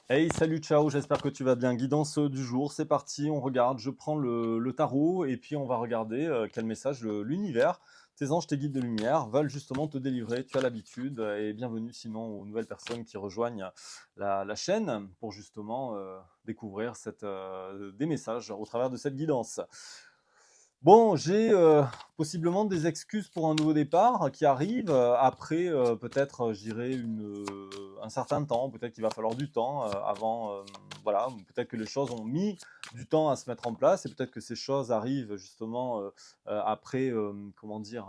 Hey, salut, ciao, j'espère que tu vas bien. Guidance du jour, c'est parti, on regarde, je prends le tarot et puis on va regarder quel message l'univers, tes anges, tes guides de lumière veulent justement te délivrer. Tu as l'habitude et bienvenue sinon aux nouvelles personnes qui rejoignent la chaîne pour justement découvrir des messages au travers de cette guidance. Bon, j'ai possiblement des excuses pour un nouveau départ qui arrive après peut-être, je dirais, un certain temps. Peut-être qu'il va falloir du temps avant, voilà, peut-être que les choses ont mis du temps à se mettre en place et peut-être que ces choses arrivent justement après, comment dire,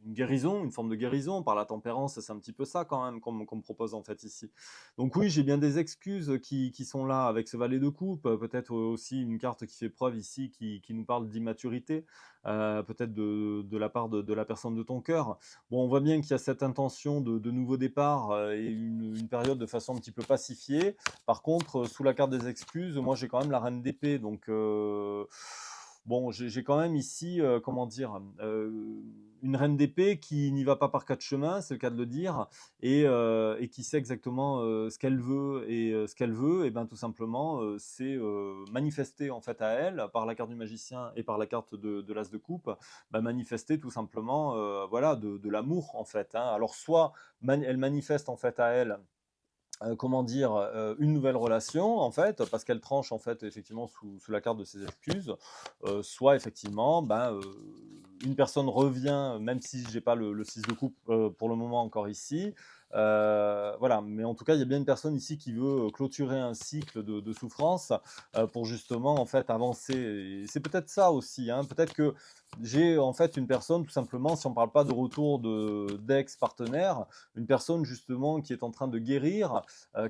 une guérison, une forme de guérison par la tempérance. C'est un petit peu ça quand même qu'on me propose en fait ici. Donc oui, j'ai bien des excuses qui sont là avec ce valet de coupe, peut-être aussi une carte qui fait preuve ici, qui nous parle d'immaturité, peut-être de la part de la personne de ton cœur. Bon, on voit bien qu'il y a cette intention de nouveau départ et une période de façon un petit peu pacifiée. Par contre, sous la carte des excuses, moi j'ai quand même la reine d'épée, donc bon, j'ai quand même ici, comment dire, une reine d'épée qui n'y va pas par quatre chemins, c'est le cas de le dire, et qui sait exactement ce qu'elle veut. Et ce qu'elle veut, et ben, tout simplement, c'est manifester en fait à elle, par la carte du magicien et par la carte de l'as de coupe, bah, manifester tout simplement voilà, de l'amour en fait. Hein. Alors, soit elle manifeste en fait à elle comment dire, une nouvelle relation en fait, parce qu'elle tranche en fait effectivement sous la carte de ses excuses, soit effectivement, ben, une personne revient, même si j'ai pas le 6 de coupe pour le moment encore ici, voilà. Mais en tout cas, il y a bien une personne ici qui veut clôturer un cycle de souffrance pour justement en fait avancer. Et c'est peut-être ça aussi, hein. Peut-être que j'ai en fait une personne tout simplement, si on parle pas de retour d'ex-partenaire, une personne justement qui est en train de guérir,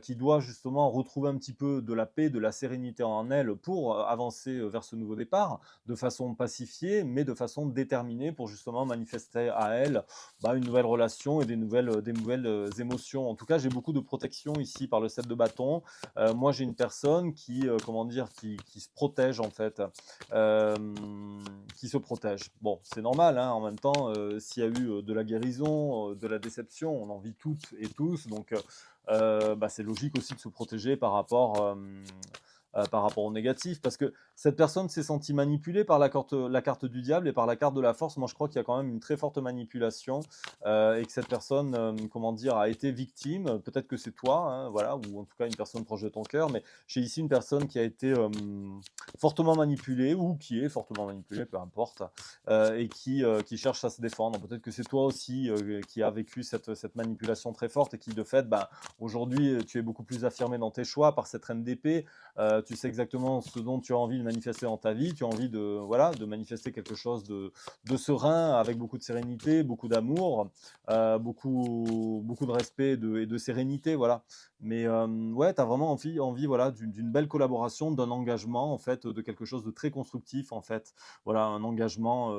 qui doit justement retrouver un petit peu de la paix, de la sérénité en elle pour avancer vers ce nouveau départ, de façon pacifiée, mais de façon déterminée pour justement manifester à elle bah, une nouvelle relation et des nouvelles émotions. En tout cas, j'ai beaucoup de protection ici par le 7 de bâton. Moi, j'ai une personne comment dire, qui se protège en fait, euh, qui se protège. Bon, c'est normal, hein, en même temps, s'il y a eu de la guérison, de la déception, on en vit toutes et tous, donc bah, c'est logique aussi de se protéger par rapport au négatif, parce que cette personne s'est sentie manipulée par la carte du diable et par la carte de la force. Moi, je crois qu'il y a quand même une très forte manipulation et que cette personne, comment dire, a été victime. Peut-être que c'est toi, hein, voilà, ou en tout cas une personne proche de ton cœur, mais j'ai ici une personne qui a été fortement manipulée ou qui est fortement manipulée, peu importe, et qui cherche à se défendre. Peut-être que c'est toi aussi qui a vécu cette manipulation très forte et qui, de fait, bah, aujourd'hui, tu es beaucoup plus affirmé dans tes choix par cette reine d'épée. Tu sais exactement ce dont tu as envie de manifester dans ta vie. Tu as envie voilà, de manifester quelque chose de serein, avec beaucoup de sérénité, beaucoup d'amour, beaucoup de respect et de sérénité. Voilà. Mais ouais, tu as vraiment envie voilà, d'une belle collaboration, d'un engagement, en fait, de quelque chose de très constructif, en fait. Voilà, un engagement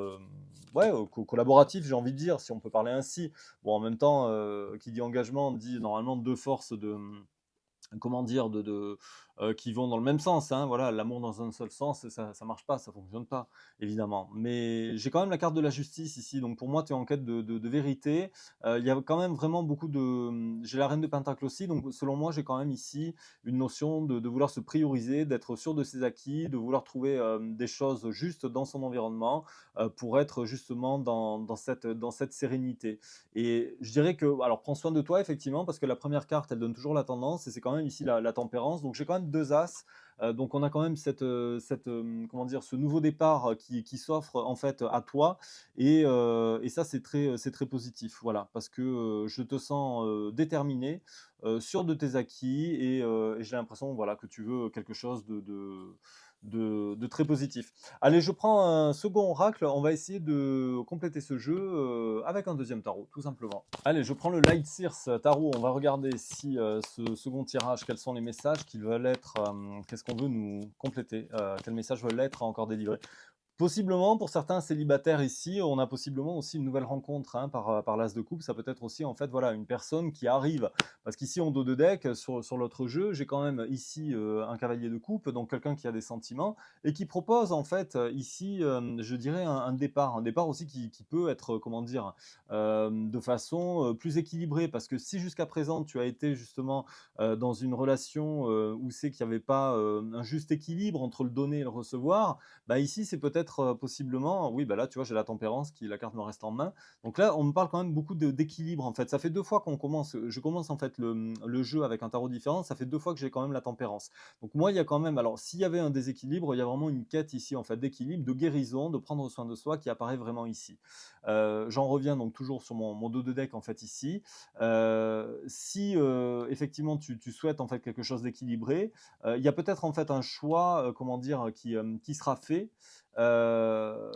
ouais, collaboratif, j'ai envie de dire, si on peut parler ainsi. Bon, en même temps, qui dit engagement dit normalement deux forces comment dire, qui vont dans le même sens. Hein, voilà, l'amour dans un seul sens, ça marche pas, ça fonctionne pas, évidemment. Mais j'ai quand même la carte de la justice ici, donc pour moi, tu es en quête de vérité. Il y a quand même vraiment beaucoup de. J'ai la reine de Pentacle aussi, donc selon moi, j'ai quand même ici une notion de vouloir se prioriser, d'être sûr de ses acquis, de vouloir trouver des choses justes dans son environnement pour être justement dans cette sérénité. Et je dirais que, alors prends soin de toi effectivement, parce que la première carte, elle donne toujours la tendance, et c'est quand même ici la tempérance. Donc j'ai quand même deux as. Donc on a quand même comment dire, ce nouveau départ qui s'offre en fait à toi. Et ça, c'est très positif. Voilà, parce que je te sens déterminé, sûr de tes acquis, et j'ai l'impression voilà, que tu veux quelque chose de très positif. Allez, je prends un second oracle. On va essayer de compléter ce jeu avec un deuxième tarot, tout simplement. Allez, je prends le Light Sears tarot. On va regarder si ce second tirage, quels sont les messages qu'ils veulent être, qu'est-ce qu'on veut nous compléter, quels messages veulent être encore délivrés. Possiblement, pour certains célibataires ici, on a possiblement aussi une nouvelle rencontre, hein, par l'as de coupe. Ça peut être aussi, en fait, voilà, une personne qui arrive. Parce qu'ici, en dos de deck, sur l'autre jeu, j'ai quand même ici un cavalier de coupe, donc quelqu'un qui a des sentiments, et qui propose, en fait, ici, je dirais, un départ. Un départ aussi qui peut être, comment dire, de façon plus équilibrée. Parce que si jusqu'à présent, tu as été justement dans une relation où c'est qu'il n'y avait pas un juste équilibre entre le donner et le recevoir, bah ici, c'est peut-être possiblement, oui, bah là, tu vois, j'ai la tempérance qui, la carte me reste en main. Donc là, on me parle quand même beaucoup d'équilibre, en fait. Ça fait 2 fois qu'on commence, je commence en fait le jeu avec un tarot différent. Ça fait 2 fois que j'ai quand même la tempérance. Donc moi, il y a quand même, alors s'il y avait un déséquilibre, il y a vraiment une quête ici, en fait, d'équilibre, de guérison, de prendre soin de soi qui apparaît vraiment ici. J'en reviens donc toujours sur mon dos de deck, en fait, ici. Si effectivement tu souhaites en fait quelque chose d'équilibré, il y a peut-être en fait un choix, comment dire, qui sera fait, heu,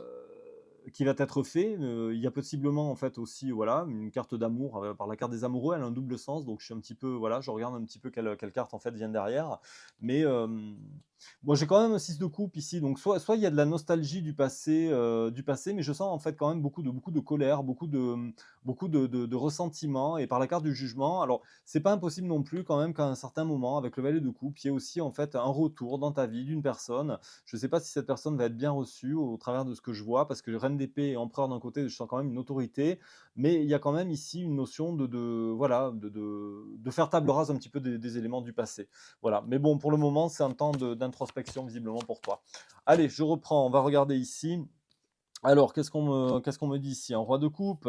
qui va être fait. Il y a possiblement en fait aussi, voilà, une carte d'amour, par la carte des amoureux, elle a un double sens, donc je suis un petit peu, voilà, je regarde un petit peu quelle carte en fait vient derrière. Mais, moi j'ai quand même un 6 de coupe ici, donc soit il y a de la nostalgie du passé, mais je sens en fait quand même beaucoup de colère, beaucoup de ressentiment, et par la carte du jugement, alors c'est pas impossible non plus quand même qu'à un certain moment, avec le valet de coupe, il y ait aussi en fait un retour dans ta vie d'une personne. Je ne sais pas si cette personne va être bien reçue au travers de ce que je vois, parce que reine d'épée et empereur d'un côté, je sens quand même une autorité, mais il y a quand même ici une notion voilà, de faire table rase un petit peu des éléments du passé. Voilà. Mais bon, pour le moment, c'est un temps d'introspection visiblement pour toi. Allez, je reprends. On va regarder ici. Alors, qu'est-ce qu'on me dit ici? Un roi de coupe,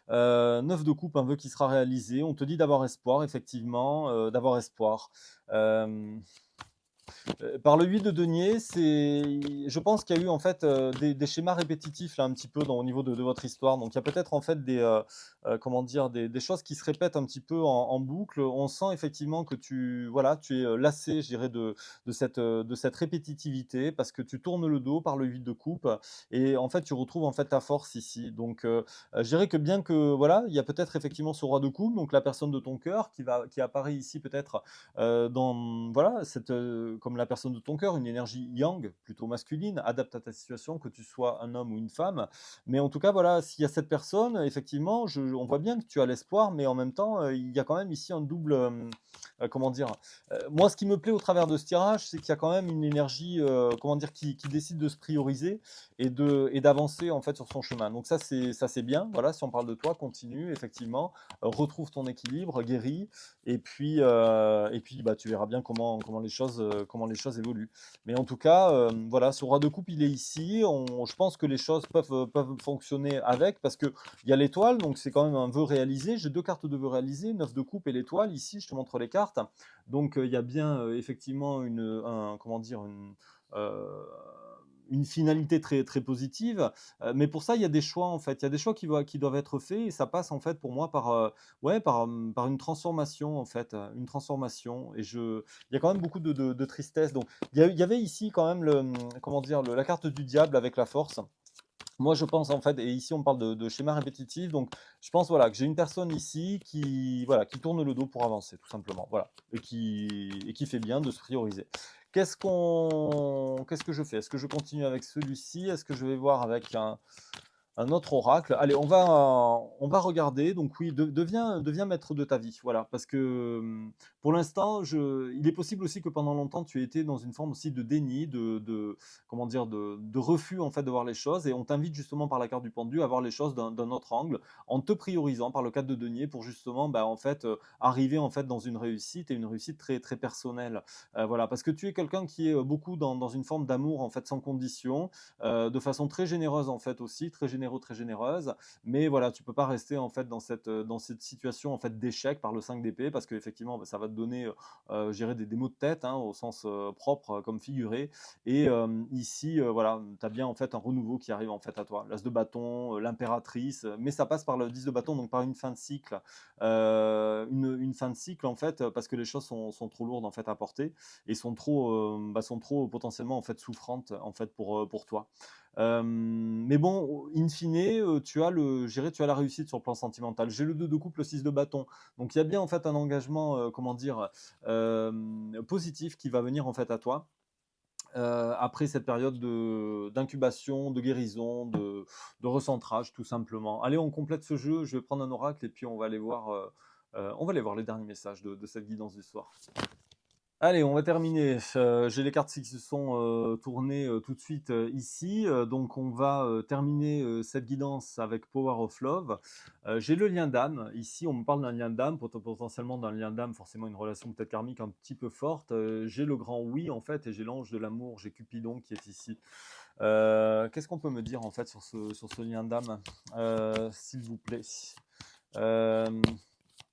9 de coupe, un vœu qui sera réalisé. On te dit d'avoir espoir, effectivement, d'avoir espoir. Hem Par le 8 de denier, je pense qu'il y a eu en fait, des schémas répétitifs là un petit peu au niveau de votre histoire. Donc il y a peut-être en fait comment dire? Des choses qui se répètent un petit peu en boucle. On sent effectivement que voilà, tu es, lassé, je dirais de cette répétitivité, parce que tu tournes le dos par le 8 de coupe, et en fait tu retrouves en fait ta force ici. Donc je dirais que bien que voilà, il y a peut-être effectivement ce roi de coupe, donc la personne de ton cœur qui apparaît ici peut-être dans voilà, comme la personne de ton cœur, une énergie yang, plutôt masculine, adapte à ta situation, que tu sois un homme ou une femme. Mais en tout cas, voilà, s'il y a cette personne, effectivement, on voit bien que tu as l'espoir, mais en même temps, il y a quand même ici un double, comment dire? Moi, ce qui me plaît au travers de ce tirage, c'est qu'il y a quand même une énergie, comment dire? Qui décide de se prioriser et d'avancer, en fait, sur son chemin. Donc ça c'est bien, voilà, si on parle de toi, continue, effectivement, retrouve ton équilibre, guéris, et puis, bah, tu verras bien comment les choses évoluent. Mais en tout cas, voilà, ce roi de coupe, il est ici. Je pense que les choses peuvent fonctionner avec, parce qu'il y a l'étoile, donc c'est quand même un vœu réalisé. J'ai 2 cartes de vœux réalisés, 9 de coupe et l'étoile. Ici, je te montre les cartes. Donc, il y a bien, effectivement comment dire? Heu, une finalité très, très positive. Mais pour ça, il y a des choix, en fait. Il y a des choix qui doivent être faits, et ça passe, en fait, pour moi, ouais, par une transformation, en fait, une transformation. Il y a quand même beaucoup de tristesse. Donc, il y avait ici quand même comment dire, la carte du diable avec la force. Moi, je pense, en fait, et ici on parle de schéma répétitif, donc je pense, voilà, que j'ai une personne ici voilà, qui tourne le dos pour avancer, tout simplement, voilà, et qui fait bien de se prioriser. Qu'est-ce que je fais? Est-ce que je continue avec celui-ci? Est-ce que je vais voir avec un autre oracle? Allez, on va regarder. Donc oui, deviens maître de ta vie, voilà, parce que, pour l'instant, il est possible aussi que pendant longtemps, tu aies été dans une forme aussi de déni, comment dire? De refus, en fait, de voir les choses, et on t'invite justement par la carte du pendu à voir les choses d'un autre angle, en te priorisant par le 4 de denier, pour justement, bah, en fait, arriver, en fait, dans une réussite, et une réussite très, très personnelle. Voilà, parce que tu es quelqu'un qui est, beaucoup dans une forme d'amour, en fait, sans condition, de façon très généreuse, en fait, aussi, très généreux, très généreuse. Mais voilà, tu peux pas rester, en fait, dans cette situation, en fait, d'échec par le 5 d'épée, parce qu'effectivement, bah, ça va te donner, je dirais, des maux de tête, hein, au sens propre comme figuré. Et ici, voilà, tu as bien, en fait, un renouveau qui arrive, en fait, à toi. L'as de bâton, l'impératrice, mais ça passe par le 10 de bâton, donc par une fin de cycle. Une fin de cycle, en fait, parce que les choses sont trop lourdes, en fait, à porter, et sont trop potentiellement, en fait, souffrantes, en fait, pour toi. Mais bon, in fine, tu as la réussite sur le plan sentimental. J'ai le 2 de coupe, le 6 de bâton. Donc il y a bien, en fait, un engagement, comment dire? Positif qui va venir, en fait, à toi. après cette période d'incubation, de guérison, de recentrage tout simplement. Allez, on complète ce jeu, je vais prendre un oracle et puis on va aller voir les derniers messages de cette guidance du soir. Allez, on va terminer. J'ai les cartes qui se sont tournées tout de suite ici. Donc, on va terminer cette guidance avec Power of Love. J'ai le lien d'âme. Ici, on me parle d'un lien d'âme, potentiellement d'un lien d'âme, forcément une relation peut-être karmique un petit peu forte. J'ai le grand oui, en fait, et j'ai l'ange de l'amour, j'ai Cupidon qui est ici. Qu'est-ce qu'on peut me dire, en fait, sur ce lien d'âme, s'il vous plaît? Euh,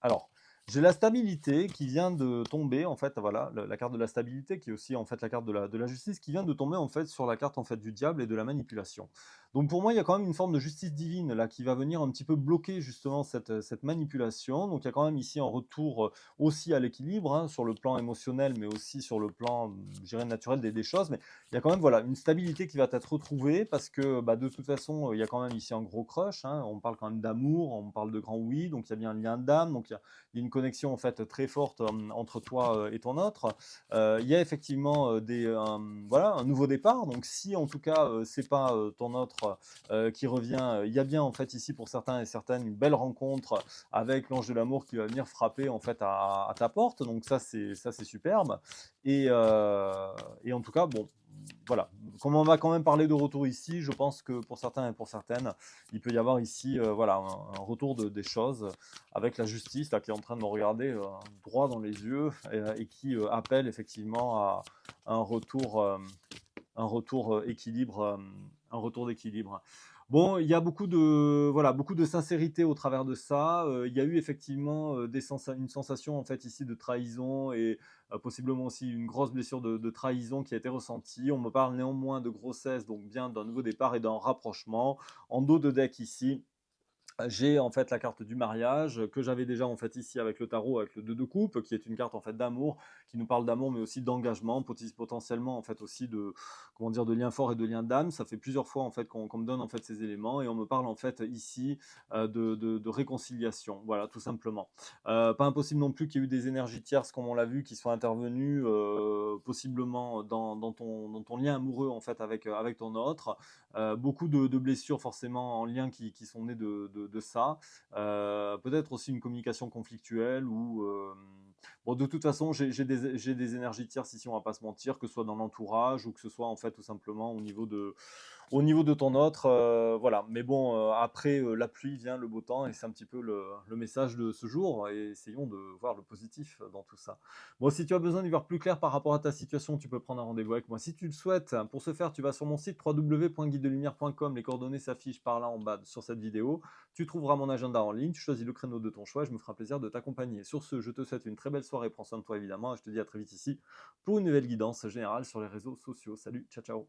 alors, j'ai la stabilité qui vient de tomber, en fait, voilà, la carte de la stabilité, qui est aussi, en fait, la carte de la justice, qui vient de tomber, en fait, sur la carte, en fait, du diable et de la manipulation. Donc, pour moi, il y a quand même une forme de justice divine, là, qui va venir un petit peu bloquer, justement, cette manipulation. Donc, il y a quand même ici un retour aussi à l'équilibre, hein, sur le plan émotionnel, mais aussi sur le plan, je dirais, naturel des choses. Mais il y a quand même, voilà, une stabilité qui va être retrouvée, parce que, bah, de toute façon, il y a quand même ici un gros crush, hein. On parle quand même d'amour, on parle de grand oui, donc il y a bien un lien d'âme, donc il y a une connexion en fait très forte entre toi et ton autre. Il y a effectivement voilà, un nouveau départ. Donc si en tout cas c'est pas ton autre qui revient, il y a bien en fait ici pour certains et certaines une belle rencontre avec l'ange de l'amour qui va venir frapper en fait à ta porte. Donc ça c'est superbe. Et en tout cas bon voilà, comme on va quand même parler de retour ici, je pense que pour certains et pour certaines, il peut y avoir ici voilà, un retour des choses avec la justice là, qui est en train de me regarder droit dans les yeux et qui appelle effectivement à un retour équilibre, un retour d'équilibre. Bon, il y a beaucoup de, voilà, beaucoup de sincérité au travers de ça. Il y a eu effectivement une sensation en fait ici de trahison et possiblement aussi une grosse blessure de trahison qui a été ressentie. On me parle néanmoins de grossesse, donc bien d'un nouveau départ et d'un rapprochement. En dos de deck ici, j'ai en fait la carte du mariage que j'avais déjà en fait ici avec le tarot, avec le 2 de coupe, qui est une carte en fait d'amour, qui nous parle d'amour, mais aussi d'engagement, potentiellement en fait aussi de, comment dire, de lien fort et de lien d'âme. Ça fait plusieurs fois en fait qu'on me donne en fait ces éléments et on me parle en fait ici de réconciliation, voilà, tout simplement. Pas impossible non plus qu'il y ait eu des énergies tierces, comme on l'a vu, qui soient intervenues possiblement dans ton lien amoureux en fait avec ton autre. Beaucoup de blessures forcément en lien qui sont nées de ça. Peut-être aussi une communication conflictuelle ou bon, de toute façon, j'ai des énergies tierces ici, on va pas se mentir, que ce soit dans l'entourage ou que ce soit en fait tout simplement au niveau de ton autre. Voilà. Mais bon, après la pluie vient le beau temps et c'est un petit peu le message de ce jour. Et essayons de voir le positif dans tout ça. Bon, si tu as besoin d'y voir plus clair par rapport à ta situation, tu peux prendre un rendez-vous avec moi. Si tu le souhaites, pour ce faire, tu vas sur mon site www.guidedelumière.com. Les coordonnées s'affichent par là en bas sur cette vidéo. Tu trouveras mon agenda en ligne. Tu choisis le créneau de ton choix. Je me ferai plaisir de t'accompagner. Sur ce, je te souhaite une très belle soirée. Prends soin de toi évidemment. Et je te dis à très vite ici pour une nouvelle guidance générale sur les réseaux sociaux. Salut, ciao, ciao.